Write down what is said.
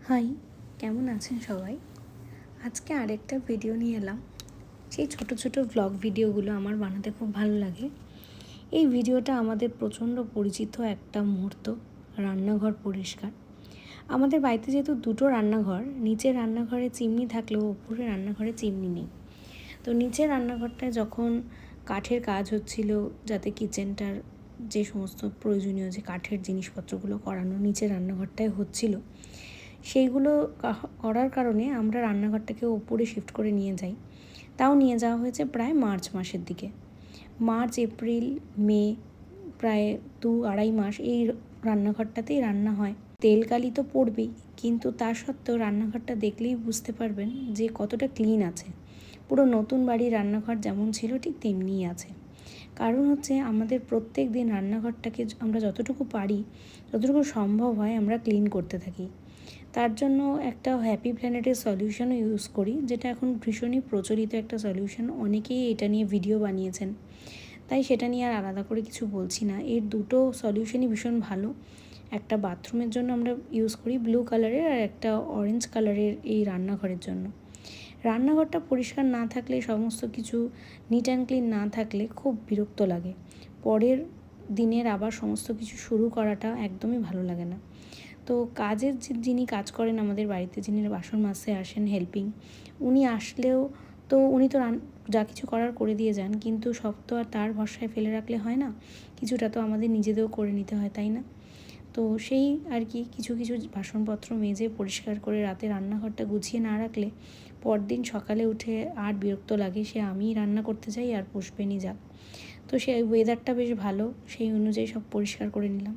High, কেমন আছেন সবাই? আজকে আরেকটা ভিডিও নিয়ে এলাম। সেই ছোট ছোট ভ্লগ ভিডিওগুলো আমার বানাতে খুব ভালো লাগে। এই ভিডিওটা আমাদের প্রচণ্ড পরিচিত একটা মুহূর্ত, রান্নাঘর পরিষ্কার। আমাদের বাড়িতে যেহেতু দুটো রান্নাঘর, নিচের রান্নাঘরে চিমনি থাকলেও উপরে রান্নাঘরে চিমনি নেই। তো নিচের রান্নাঘরটায় যখন কাঠের কাজ হচ্ছিল, যাতে কিচেনটার যে সমস্ত প্রয়োজনীয় যে কাঠের জিনিসপত্রগুলো করানো নিচের রান্নাঘরটায় হচ্ছিল, সেইগুলো করার কারণে আমরা রান্নাঘরটাকে ওপরে শিফট করে নিয়ে যাই। তাও নিয়ে যাওয়া হয়েছে প্রায় মার্চ মাসের দিকে। মার্চ, এপ্রিল, মে, প্রায় 2-2.5 মাস এই রান্নাঘরটাতেই রান্না হয়। তেল কালি তো পড়বেই, কিন্তু তা সত্ত্বেও রান্নাঘরটা দেখলেই বুঝতে পারবেন যে কতটা ক্লিন আছে। পুরো নতুন বাড়ির রান্নাঘর যেমন ছিল ঠিক তেমনিই আছে। কারণ হচ্ছে আমাদের প্রত্যেক দিন রান্নাঘরটাকে আমরা যতটুকু পারি, যতটুকু সম্ভব হয় আমরা ক্লিন করতে থাকি। তার জন্য একটা হ্যাপি প্ল্যানেটের সলিউশনও ইউজ করি, যেটা এখন ভীষণই প্রচলিত একটা সলিউশন। অনেকেই এটা নিয়ে ভিডিও বানিয়েছেন, তাই সেটা নিয়ে আর আলাদা করে কিছু বলছি না। এর দুটো সলিউশনই ভীষণ ভালো। একটা বাথরুমের জন্য আমরা ইউজ করি ব্লু কালারের, আর একটা অরেঞ্জ কালারের এই রান্নাঘরের জন্য। রান্নাঘরটা পরিষ্কার না থাকলে, সমস্ত কিছু নিট অ্যান্ড ক্লিন না থাকলে খুব বিরক্ত লাগে। পরের দিনের আবার সমস্ত কিছু শুরু করাটা একদমই ভালো লাগে না। তো কাজের যিনি কাজ করেন আমাদের বাড়িতে, যিনি বাসন মাজতে আসেন হেল্পিং, উনি আসলেও তো উনি তো যা কিছু করার করে দিয়ে যান, কিন্তু সব তো আর তার ভরসায় ফেলে রাখলে হয় না। কিছুটা তো আমাদের নিজেদেরও করে নিতে হয়, তাই না? তো সেই আর কি, কিছু কিছু বাসনপত্র মেজে পরিষ্কার করে রাতে রান্নাঘরটা গুছিয়ে না রাখলে পরদিন সকালে উঠে আর বিরক্ত লাগে। সে আমিই রান্না করতে চাই আর পুষবেনই যাক। তো সেই ওয়েদারটা বেশ ভালো, সেই অনুযায়ী সব পরিষ্কার করে নিলাম।